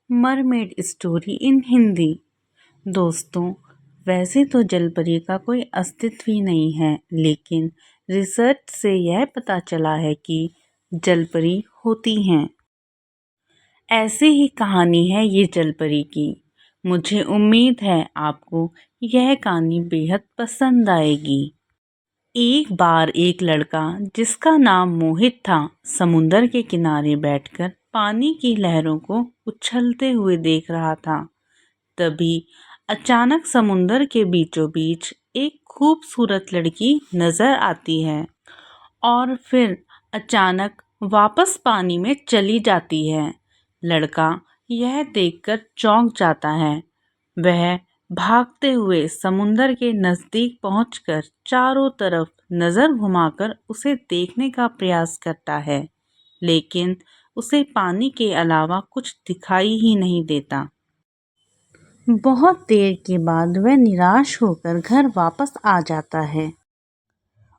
Mermaid story in Hindi. दोस्तों, वैसे तो जलपरी का कोई अस्तित्व ही नहीं है, लेकिन रिसर्च से यह पता चला है कि जलपरी होती हैं। ऐसी ही कहानी है ये जलपरी की। मुझे उम्मीद है आपको यह कहानी बेहद पसंद आएगी। एक बार एक लड़का जिसका नाम मोहित था, समुंदर के किनारे बैठकर पानी की लहरों को उछलते हुए देख रहा था। तभी अचानक समुंदर के बीचों बीच एक खूबसूरत लड़की नजर आती है और फिर अचानक वापस पानी में चली जाती है। लड़का यह देखकर चौंक जाता है। वह भागते हुए समुंदर के नजदीक पहुंचकर चारों तरफ नजर घुमाकर उसे देखने का प्रयास करता है, लेकिन उसे पानी के अलावा कुछ दिखाई ही नहीं देता। बहुत देर के बाद वह निराश होकर घर वापस आ जाता है।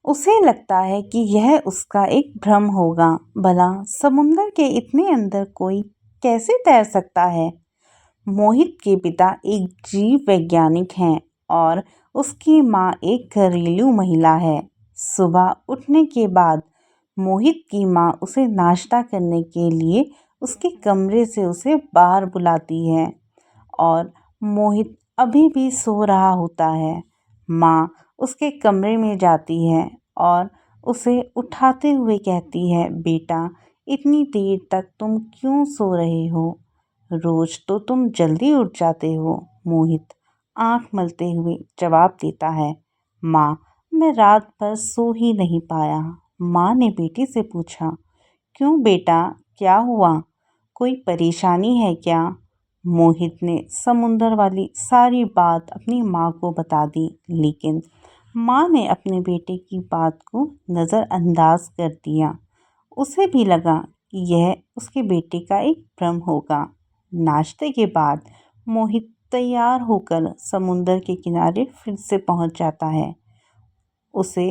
उसे लगता है कि यह उसका एक भ्रम होगा। भला समुंदर के इतने अंदर कोई कैसे तैर सकता है? मोहित के पिता एक जीव वैज्ञानिक हैं और उसकी माँ एक घरेलू महिला है। सुबह उठने के बाद मोहित की माँ उसे नाश्ता करने के लिए उसके कमरे से उसे बाहर बुलाती है और मोहित अभी भी सो रहा होता है। माँ उसके कमरे में जाती है और उसे उठाते हुए कहती है, बेटा, इतनी देर तक तुम क्यों सो रहे हो? रोज तो तुम जल्दी उठ जाते हो। मोहित आंख मलते हुए जवाब देता है, माँ, मैं रात भर सो ही नहीं पाया। माँ ने बेटी से पूछा, क्यों बेटा, क्या हुआ? कोई परेशानी है क्या? मोहित ने समुंदर वाली सारी बात अपनी माँ को बता दी, लेकिन माँ ने अपने बेटे की बात को नज़रअंदाज कर दिया। उसे भी लगा कि यह उसके बेटे का एक भ्रम होगा। नाश्ते के बाद मोहित तैयार होकर समुंदर के किनारे फिर से पहुंच जाता है। उसे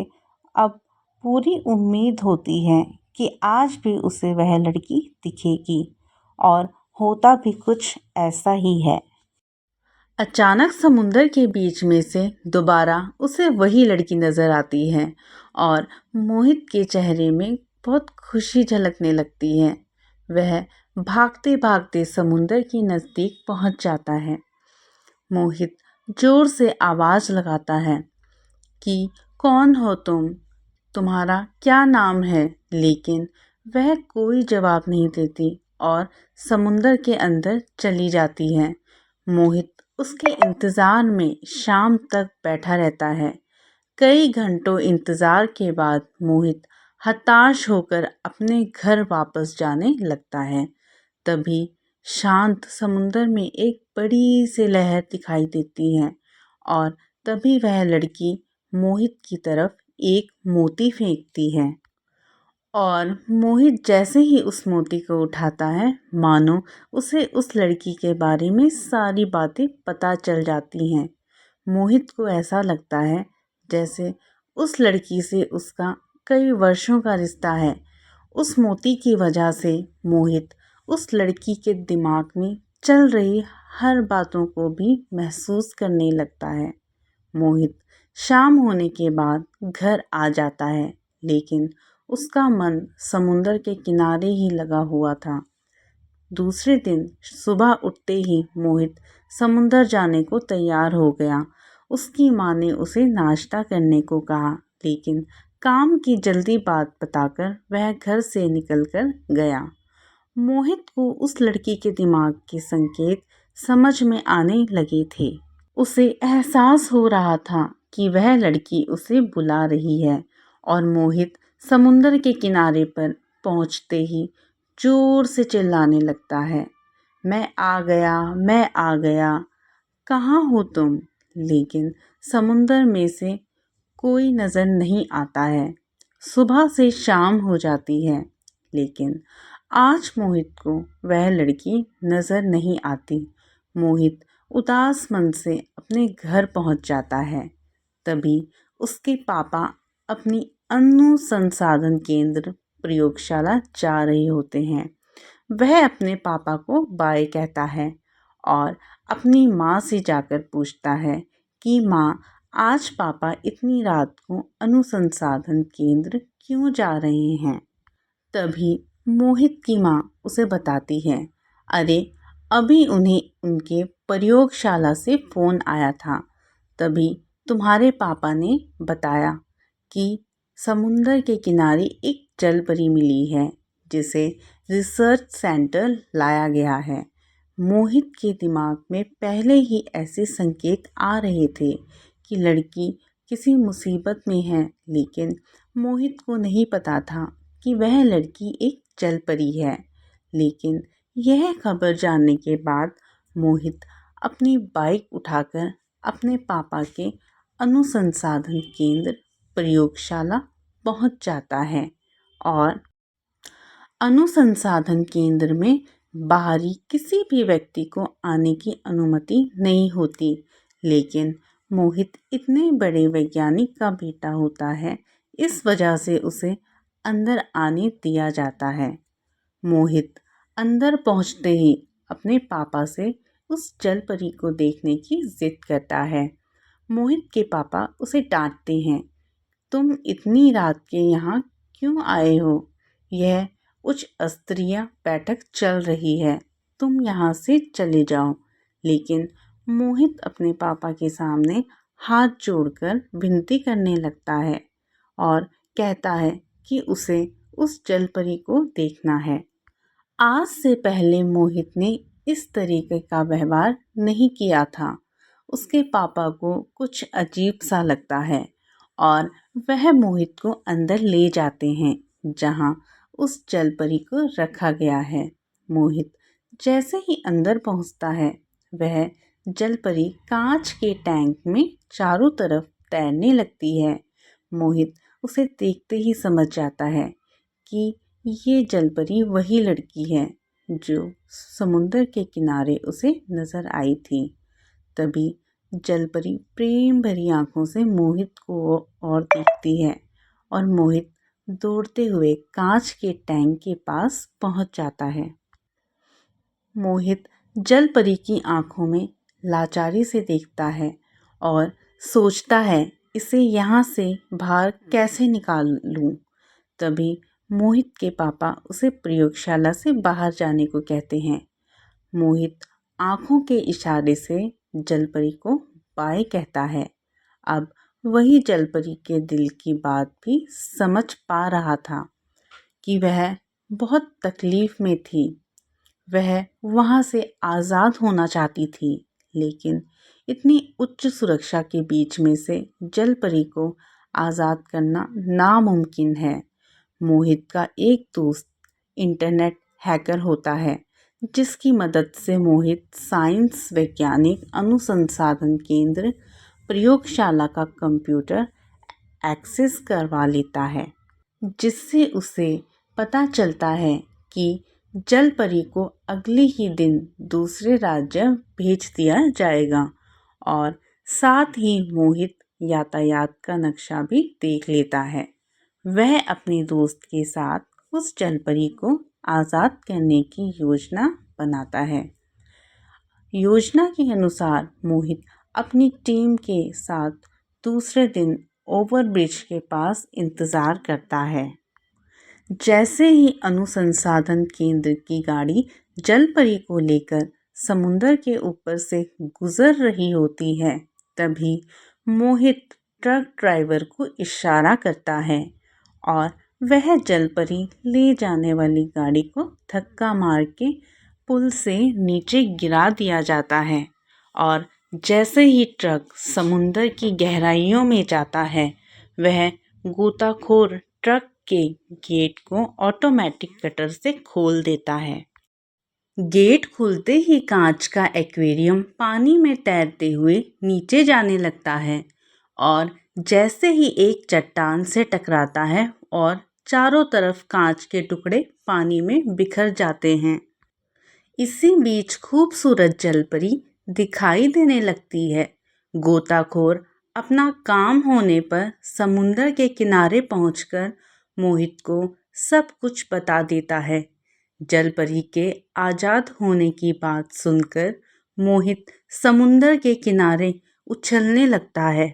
अब पूरी उम्मीद होती है कि आज भी उसे वह लड़की दिखेगी, और होता भी कुछ ऐसा ही है। अचानक समुंदर के बीच में से दोबारा उसे वही लड़की नजर आती है और मोहित के चेहरे में बहुत खुशी झलकने लगती है। वह भागते भागते समुंदर के नजदीक पहुंच जाता है। मोहित जोर से आवाज लगाता है कि कौन हो तुम? तुम्हारा क्या नाम है? लेकिन वह कोई जवाब नहीं देती और समुंदर के अंदर चली जाती है। मोहित उसके इंतज़ार में शाम तक बैठा रहता है। कई घंटों इंतज़ार के बाद मोहित हताश होकर अपने घर वापस जाने लगता है। तभी शांत समुंदर में एक बड़ी सी लहर दिखाई देती है और तभी वह लड़की मोहित की तरफ एक मोती फेंकती है और मोहित जैसे ही उस मोती को उठाता है, मानो उसे उस लड़की के बारे में सारी बातें पता चल जाती हैं। मोहित को ऐसा लगता है जैसे उस लड़की से उसका कई वर्षों का रिश्ता है। उस मोती की वजह से मोहित उस लड़की के दिमाग में चल रही हर बातों को भी महसूस करने लगता है। मोहित शाम होने के बाद घर आ जाता है, लेकिन उसका मन समुंदर के किनारे ही लगा हुआ था। दूसरे दिन सुबह उठते ही मोहित समुंदर जाने को तैयार हो गया। उसकी माँ ने उसे नाश्ता करने को कहा, लेकिन काम की जल्दी बात बताकर वह घर से निकलकर गया। मोहित को उस लड़की के दिमाग के संकेत समझ में आने लगे थे। उसे एहसास हो रहा था कि वह लड़की उसे बुला रही है और मोहित समुंदर के किनारे पर पहुंचते ही जोर से चिल्लाने लगता है, मैं आ गया, मैं आ गया, कहाँ हो तुम? लेकिन समुंदर में से कोई नज़र नहीं आता है। सुबह से शाम हो जाती है, लेकिन आज मोहित को वह लड़की नज़र नहीं आती। मोहित उदास मन से अपने घर पहुंच जाता है। तभी उसके पापा अपनी अनु संसाधन केंद्र प्रयोगशाला जा रहे होते हैं। वह अपने पापा को बाय कहता है और अपनी माँ से जाकर पूछता है कि माँ, आज पापा इतनी रात को अनुसंधान केंद्र क्यों जा रहे हैं। तभी मोहित की माँ उसे बताती है, अरे अभी उन्हें उनके प्रयोगशाला से फ़ोन आया था, तभी तुम्हारे पापा ने बताया कि समुंदर के किनारे एक जल परी मिली है जिसे रिसर्च सेंटर लाया गया है। मोहित के दिमाग में पहले ही ऐसे संकेत आ रहे थे कि लड़की किसी मुसीबत में है, लेकिन मोहित को नहीं पता था कि वह लड़की एक जल परी है। लेकिन यह खबर जानने के बाद मोहित अपनी बाइक उठाकर अपने पापा के अनुसंधान केंद्र प्रयोगशाला पहुंच जाता है और अनुसंधान केंद्र में बाहरी किसी भी व्यक्ति को आने की अनुमति नहीं होती। लेकिन मोहित इतने बड़े वैज्ञानिक का बेटा होता है, इस वजह से उसे अंदर आने दिया जाता है। मोहित अंदर पहुंचते ही अपने पापा से उस जल परी को देखने की जिद करता है। मोहित के पापा उसे डांटते हैं, तुम इतनी रात के यहाँ क्यों आए हो? यह उच्च स्तरीय बैठक चल रही है, तुम यहाँ से चले जाओ। लेकिन मोहित अपने पापा के सामने हाथ जोड़कर विनती करने लगता है और कहता है कि उसे उस जल परी को देखना है। आज से पहले मोहित ने इस तरीके का व्यवहार नहीं किया था। उसके पापा को कुछ अजीब सा लगता है और वह मोहित को अंदर ले जाते हैं जहां उस जल परी को रखा गया है। मोहित जैसे ही अंदर पहुंचता है, वह जल परी कांच के टैंक में चारों तरफ तैरने लगती है। मोहित उसे देखते ही समझ जाता है कि ये जल परी वही लड़की है जो समुंदर के किनारे उसे नजर आई थी। तभी जल परी प्रेम भरी आंखों से मोहित को और देखती है और मोहित दौड़ते हुए कांच के टैंक के पास पहुंच जाता है। मोहित जल परी की आंखों में लाचारी से देखता है और सोचता है, इसे यहाँ से बाहर कैसे निकालूं। तभी मोहित के पापा उसे प्रयोगशाला से बाहर जाने को कहते हैं। मोहित आंखों के इशारे से जलपरी को बाय कहता है। अब वही जलपरी के दिल की बात भी समझ पा रहा था कि वह बहुत तकलीफ में थी। वह वहाँ से आज़ाद होना चाहती थी, लेकिन इतनी उच्च सुरक्षा के बीच में से जलपरी को आज़ाद करना नामुमकिन है। मोहित का एक दोस्त इंटरनेट हैकर होता है, जिसकी मदद से मोहित साइंस वैज्ञानिक अनुसंधान केंद्र प्रयोगशाला का कंप्यूटर एक्सेस करवा लेता है, जिससे उसे पता चलता है कि जल परी को अगले ही दिन दूसरे राज्य भेज दिया जाएगा। और साथ ही मोहित यातायात का नक्शा भी देख लेता है। वह अपने दोस्त के साथ उस जलपरी को आज़ाद करने की योजना बनाता है। योजना के अनुसार मोहित अपनी टीम के साथ दूसरे दिन ओवरब्रिज के पास इंतज़ार करता है। जैसे ही अनुसंधान केंद्र की गाड़ी जलपरी को लेकर समुंदर के ऊपर से गुजर रही होती है, तभी मोहित ट्रक ड्राइवर को इशारा करता है और वह जलपरी ले जाने वाली गाड़ी को धक्का मार के पुल से नीचे गिरा दिया जाता है। और जैसे ही ट्रक समुंदर की गहराइयों में जाता है, वह गोताखोर ट्रक के गेट को ऑटोमेटिक कटर से खोल देता है। गेट खुलते ही कांच का एक्वेरियम पानी में तैरते हुए नीचे जाने लगता है और जैसे ही एक चट्टान से टकराता है और चारों तरफ कांच के टुकड़े पानी में बिखर जाते हैं। इसी बीच खूबसूरत जलपरी दिखाई देने लगती है। गोताखोर अपना काम होने पर समुंदर के किनारे पहुंचकर मोहित को सब कुछ बता देता है। जलपरी के आज़ाद होने की बात सुनकर मोहित समुंदर के किनारे उछलने लगता है।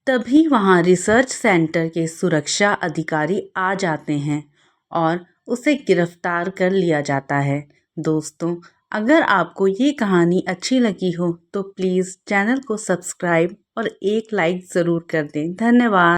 तभी वहाँ रिसर्च सेंटर के सुरक्षा अधिकारी आ जाते हैं और उसे गिरफ्तार कर लिया जाता है। दोस्तों, अगर आपको ये कहानी अच्छी लगी हो तो प्लीज़ चैनल को सब्सक्राइब और एक लाइक ज़रूर कर दें। धन्यवाद।